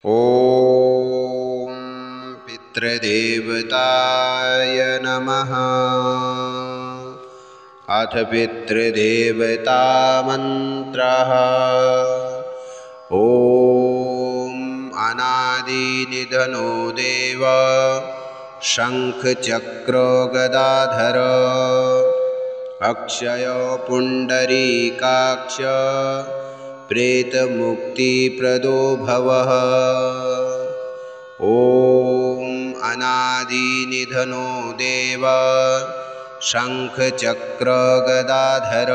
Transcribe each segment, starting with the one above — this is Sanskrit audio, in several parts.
ॐ पितृदेवताय नमः। अथ पितृदेवता मन्त्रः। ॐ अनादिनिधनो देव शङ्खचक्रो गदाधर अक्षयो पुण्डरीकाक्ष प्रेतमुक्तिप्रदो भवः। ॐ अनादिनिधनो देव शङ्खचक्र गदाधर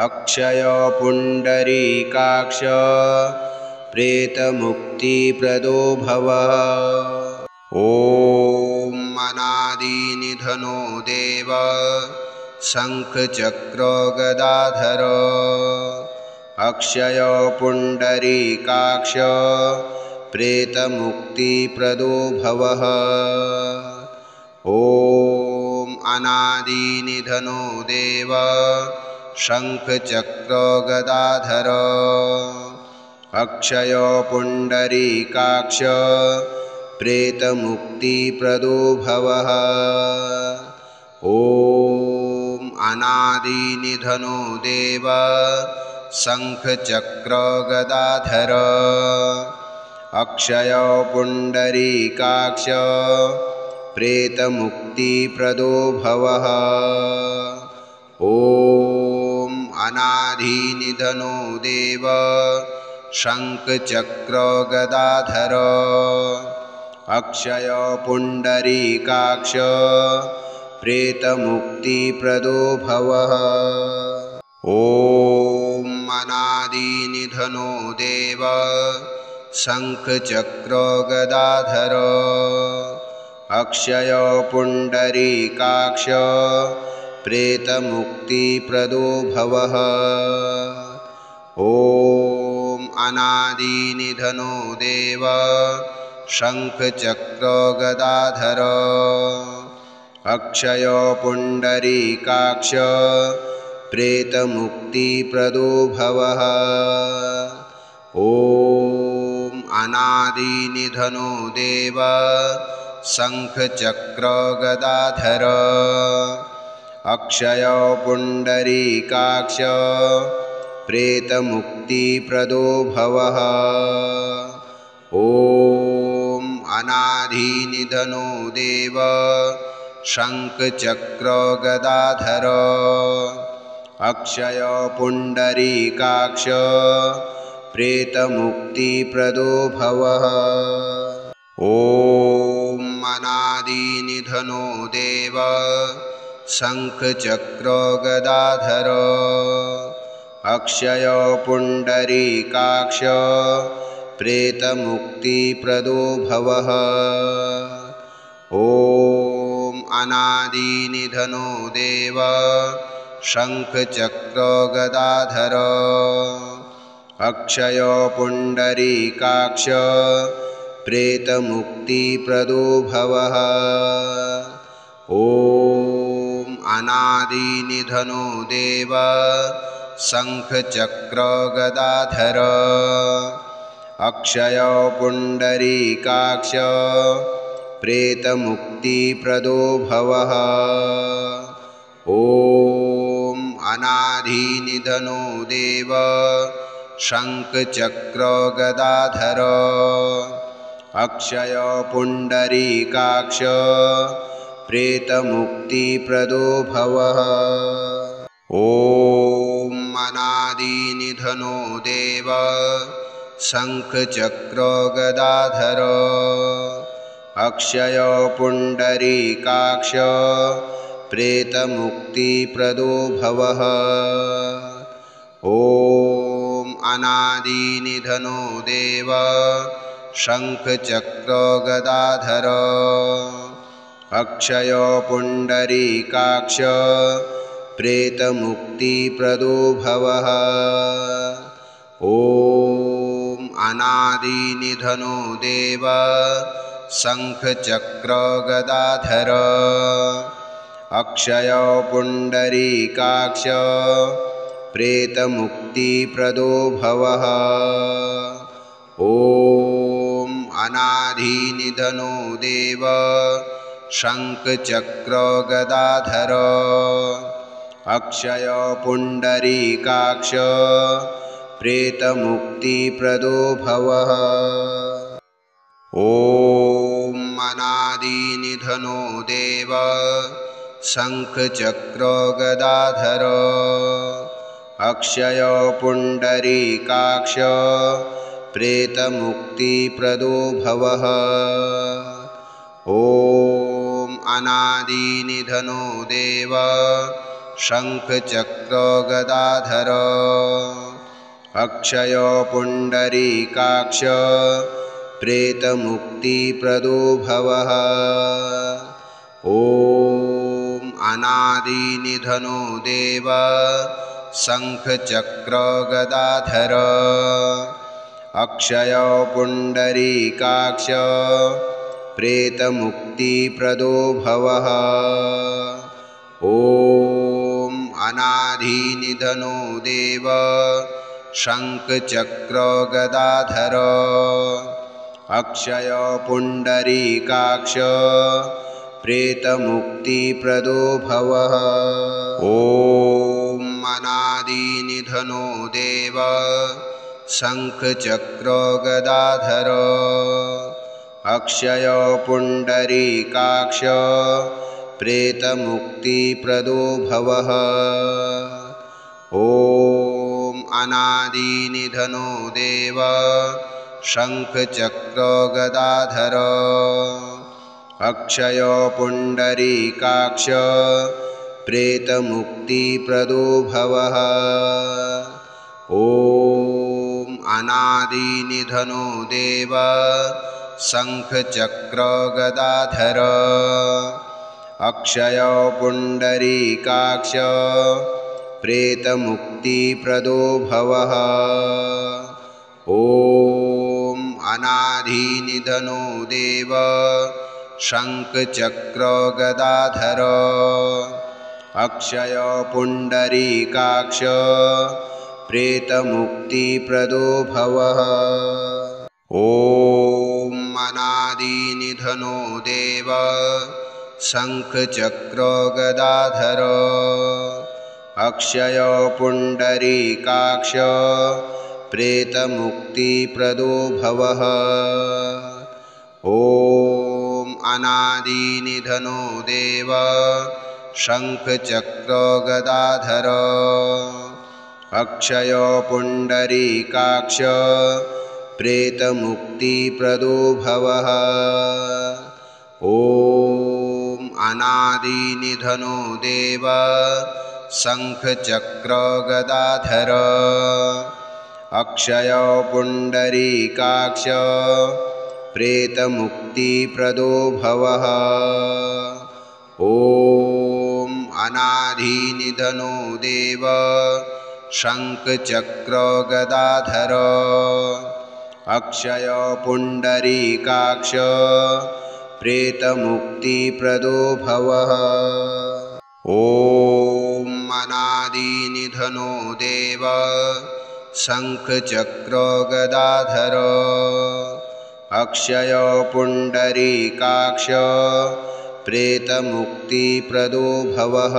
अक्षयो पुण्डरीकाक्ष प्रेतमुक्तिप्रदो भवः। ॐ अनादिनिधनो देव शङ्खचक्र गदाधर अक्षयो पुण्डरीकाक्ष प्रेतमुक्तिप्रदो भवः। ॐ अनादिनिधनो देव शङ्खचक्र गदाधर अक्षयो पुण्डरीकाक्ष प्रेतमुक्तिप्रदो भवः। ॐ अनादिनिधनो देव शङ्खचक्र गदाधर अक्षयो पुण्डरीकाक्ष प्रेतमुक्तिप्रदो भवः। ॐ अनादिनिधनो देव शङ्खचक्र गदाधर अक्षयो पुण्डरीकाक्ष प्रेतमुक्तिप्रदो भवः। ॐ अनादिनिधनो देव शङ्खचक्र गदाधर अक्षयो पुण्डरीकाक्ष प्रेतमुक्तिप्रदो भवः। ॐ अनादिनिधनो देव शङ्खचक्र गदाधर अक्षयो पुण्डरीकाक्ष प्रेतमुक्तिप्रदो भवः। ॐ अनादिनिधनो देव शङ्खचक्र गदाधर अक्षयो पुण्डरीकाक्ष प्रेतमुक्तिप्रदो भवः। ॐ अनादिनिधनो देव शङ्खचक्र गदाधर अक्षयो पुण्डरीकाक्ष प्रेतमुक्तिप्रदो भवः। ॐ अनादिनिधनो देव शङ्खचक्र गदाधर अक्षयो पुण्डरीकाक्ष प्रेतमुक्तिप्रदो भवः। ॐ अनादिनिधनो देव शङ्खचक्र गदाधर अक्षयो पुण्डरीकाक्ष प्रेतमुक्तिप्रदो भवः। ॐ अनादिनिधनो देव शङ्खचक्र गदाधर अक्षयो पुण्डरीकाक्ष प्रेतमुक्तिप्रदो भवः। ॐ अनादिनिधनो देव शङ्खचक्र गदाधर अक्षयो पुण्डरीकाक्ष प्रेतमुक्तिप्रदो भवः। ॐ अनादिनिधनो देव शङ्खचक्र गदाधर अक्षयो पुण्डरीकाक्ष प्रेतमुक्तिप्रदो भवः। ॐ अनादिनिधनो देव शङ्खचक्र गदाधर अक्षयो पुण्डरीकाक्ष प्रेतमुक्तिप्रदो भवः। ॐ अनादिनिधनो देव शङ्खचक्र गदाधर अक्षयो पुण्डरीकाक्ष प्रेतमुक्तिप्रदो भवः। ॐ अनादिनिधनो देव शङ्खचक्र गदाधर अक्षय पुण्डरीकाक्ष प्रेतमुक्तिप्रदो भवः। ॐ अनादिनिधनो देव शङ्खचक्र गदाधर अक्षय पुण्डरीकाक्ष प्रेतमुक्तिप्रदो भवः। ॐ अनादिनिधनो देव शङ्खचक्र गदाधर अक्षय पुण्डरीकाक्ष प्रेतमुक्तिप्रदो भवः। ॐ अनादिनिधनो देव शङ्खचक्र गदाधर अक्षय पुण्डरीकाक्ष प्रेतमुक्तिप्रदो भवः। ॐ अनादिनिधनो देव शङ्खचक्र गदाधर अक्षय पुण्डरीकाक्ष प्रेतमुक्तिप्रदो भवः। ॐ अनादिनिधनो देव शङ्खचक्र गदाधर अक्षय पुण्डरीकाक्ष प्रेतमुक्तिप्रदो भवः। ॐ अनादिनिधनो देव शङ्खचक्र गदाधर अक्षय पुण्डरीकाक्ष प्रेतमुक्तिप्रदो भवः। ॐ अनादिनिधनो देव शङ्खचक्र गदाधर अक्षय पुण्डरीकाक्ष प्रेतमुक्तिप्रदो भवः। ॐ अनादिनिधनो देव शङ्खचक्र गदाधर अक्षय पुण्डरीकाक्ष प्रेतमुक्तिप्रदो भवः। ॐ अनादिनिधनो देव शङ्खचक्र गदाधर अक्षय पुण्डरीकाक्ष प्रेतमुक्तिप्रदो भवः। ॐ अनादिनिधनो देव शङ्खचक्र गदाधर अक्षय पुण्डरीकाक्ष प्रेतमुक्तिप्रदो भवः। ॐ अनादिनिधनो देव शङ्खचक्र गदाधर अक्षय पुण्डरीकाक्ष प्रेतमुक्तिप्रदो भवः। ॐ अनादिनिधनो देव शङ्खचक्र गदाधर अक्षय पुण्डरीकाक्ष प्रेतमुक्तिप्रदो भवः। ॐ अनादिनिधनो देव शङ्खचक्र गदाधर अक्षय पुण्डरीकाक्ष प्रेतमुक्तिप्रदो भवः।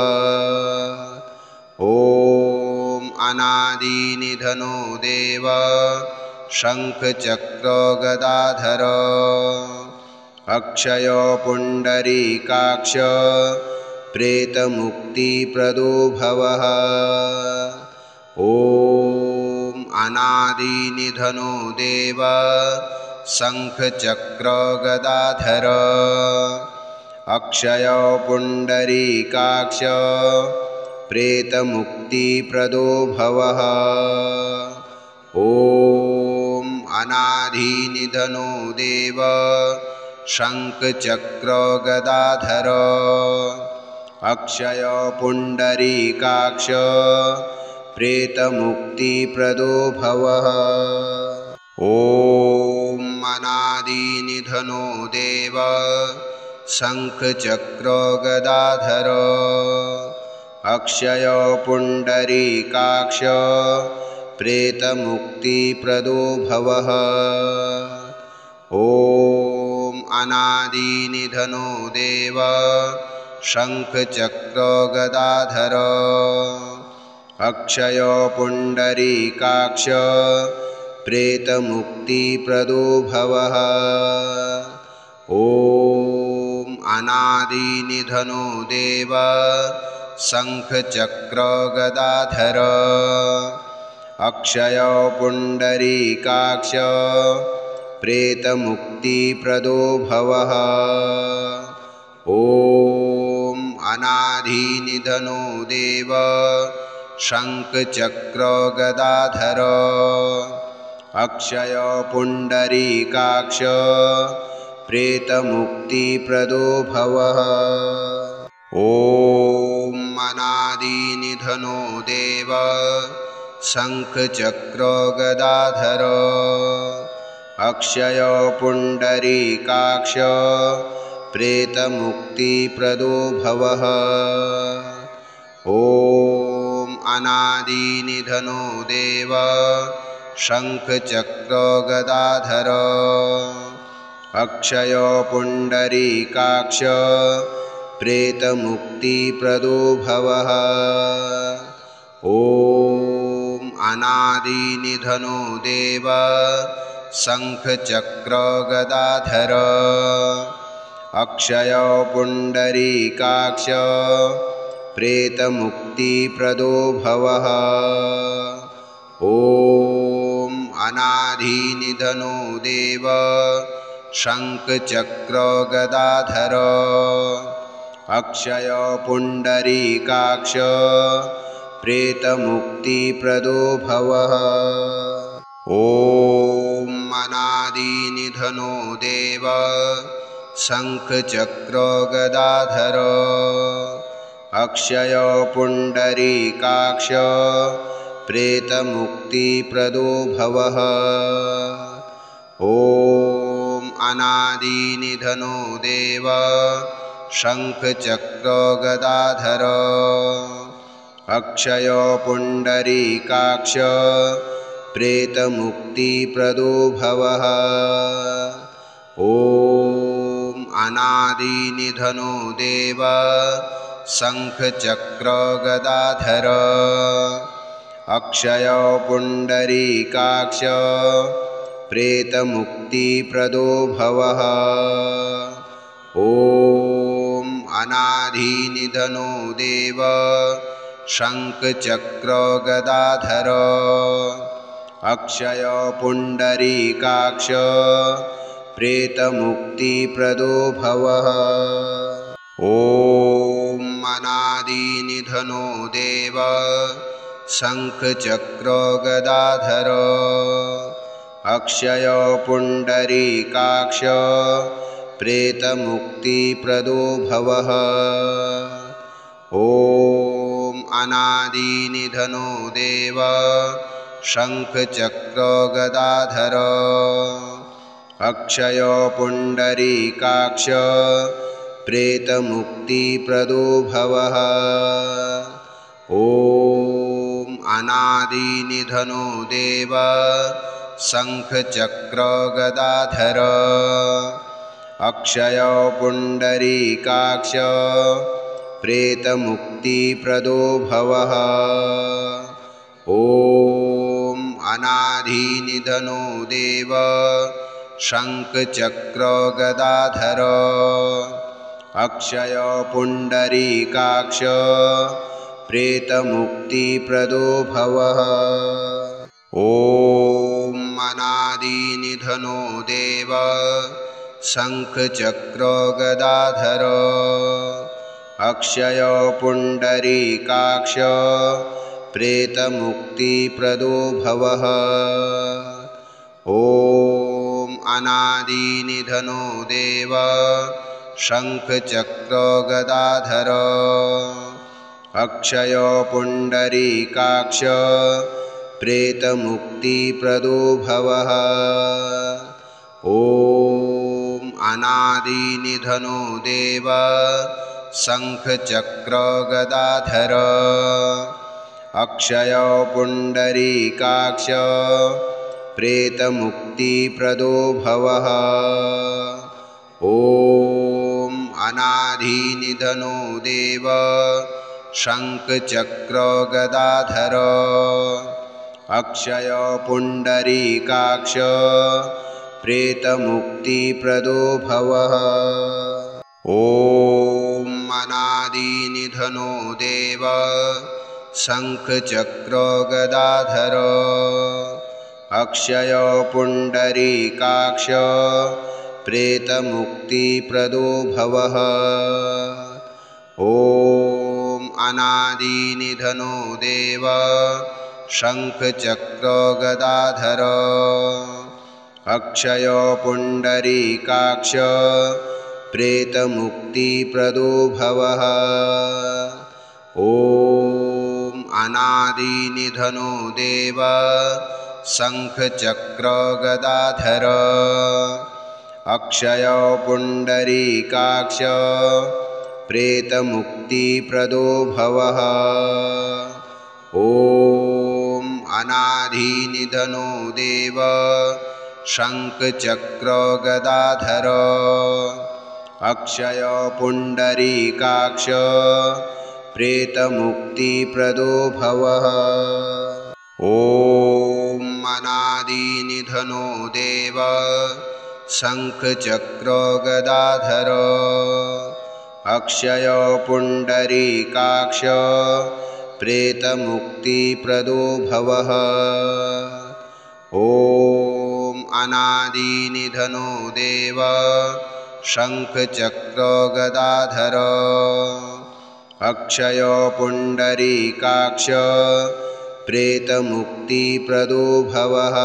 ॐ अनादिनिधनो देव शङ्खचक्र गदाधर अक्षय पुण्डरीकाक्ष प्रेतमुक्तिप्रदो भवः। ॐ अनादिनिधनो देव शङ्खचक्र गदाधर अक्षय पुण्डरीकाक्ष प्रेतमुक्तिप्रदो भवः। ॐ अनादिनिधनो देव शङ्खचक्र गदाधर अक्षय पुण्डरीकाक्ष प्रेतमुक्तिप्रदो भवः। ॐ अनादिनिधनो देव शङ्खचक्र गदाधर अक्षय पुण्डरीकाक्ष प्रेतमुक्तिप्रदो भवः। ॐ अनादिनिधनो देव शङ्खचक्रो गदाधर अक्षयो पुण्डरीकाक्ष प्रेतमुक्तिप्रदो भवः ॐ अनादिनिधनो देव शङ्खचक्रो गदाधर अक्षयो पुण्डरीकाक्ष प्रेतमुक्तिप्रदो भवः ॐ अनादिनिधनो देव शङ्खचक्रो गदाधर अक्षयो पुण्डरीकाक्ष प्रेतमुक्तिप्रदो भवः ॐ अनादिनिधनो देव शङ्खचक्रो गदाधर अक्षयो पुण्डरीकाक्ष प्रेतमुक्तिप्रदो भवः ॐ अनादिनिधनो देव शङ्खचक्रो गदाधर अक्षयो पुण्डरीकाक्ष प्रेतमुक्तिप्रदो भवः ॐ अनादिनिधनो देव शङ्खचक्रो गदाधर अक्षयो पुण्डरीकाक्ष प्रेतमुक्तिप्रदो भवः ॐ अनादिनिधनो देव शङ्खचक्रो गदाधर अक्षयो पुण्डरीकाक्ष प्रेतमुक्तिप्रदो भवः ॐ अनादिनिधनो देव शङ्खचक्रो गदाधर अक्षयो पुण्डरीकाक्ष प्रेतमुक्तिप्रदो भवः ॐ अनादिनिधनो देव शङ्खचक्रो गदाधर अक्षयो पुण्डरीकाक्ष प्रेतमुक्तिप्रदो भवः ॐ अनादिनिधनो देव शङ्खचक्रो गदाधर अक्षयो पुण्डरीकाक्ष प्रेतमुक्तिप्रदो भवः ॐ अनादिनिधनो देव शङ्खचक्रो गदाधर अक्षयो पुण्डरीकाक्ष प्रेतमुक्तिप्रदो भवः ॐ अनादिनिधनो देव शङ्खचक्रो गदाधर अक्षयो पुण्डरीकाक्ष प्रेतमुक्तिप्रदो भवः ॐ अनादिनिधनो देव शङ्खचक्रो गदाधर अक्षयो पुण्डरीकाक्ष प्रेतमुक्तिप्रदो भवः ॐ अनादिनिधनो देव शङ्खचक्रो गदाधर अक्षयो पुण्डरीकाक्ष प्रेतमुक्तिप्रदो भवः ॐ अनादिनिधनो देव शङ्खचक्रो गदाधर अक्षयो पुण्डरीकाक्ष प्रेतमुक्तिप्रदो भवः ॐ अनादिनिधनो देव शङ्खचक्रो गदाधर अक्षयो पुण्डरीकाक्ष प्रेतमुक्तिप्रदो भवः ॐ अनादिनिधनो देव शङ्खचक्रो गदाधर अक्षयो पुण्डरीकाक्ष प्रेतमुक्तिप्रदो भवः ॐ अनादिनिधनो देव शङ्खचक्रो गदाधर अक्षयो पुण्डरीकाक्ष प्रेतमुक्तिप्रदो भवः ॐ अनादिनिधनो देव शङ्खचक्रगदाधर अक्षय पुण्डरीकाक्ष प्रेतमुक्तिप्रदो भवः। ॐ अनादिनिधनो देव शङ्खचक्रगदाधर अक्षय पुण्डरीकाक्ष प्रेतमुक्तिप्रदो भवः। ॐ अनादिनिधनो देव शङ्खचक्रगदाधर अक्षय पुण्डरीकाक्ष प्रेतमुक्तिप्रदो भवः। ॐ अनादिनिधनो देव शङ्खचक्रगदाधर अक्षय पुण्डरीकाक्ष प्रेतमुक्तिप्रदो भवः। ॐ अनादिनिधनो देव शङ्खचक्रगदाधर अक्षय पुण्डरीकाक्ष प्रेतमुक्तिप्रदो भवः। ॐ अनादिनिधनो देव शङ्खचक्रगदाधर अक्षय पुण्डरीकाक्ष प्रेतमुक्तिप्रदो भवः। ॐ अनादिनिधनो देव शङ्खचक्रगदाधर अक्षय पुण्डरीकाक्ष प्रेतमुक्तिप्रदो भवः।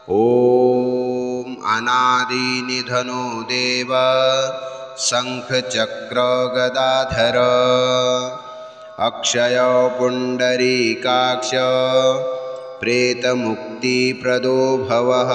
ॐ अनादिनिधनो देव शङ्खचक्रगदाधर अक्षय पुण्डरीकाक्ष प्रेतमुक्तिप्रदो भवः।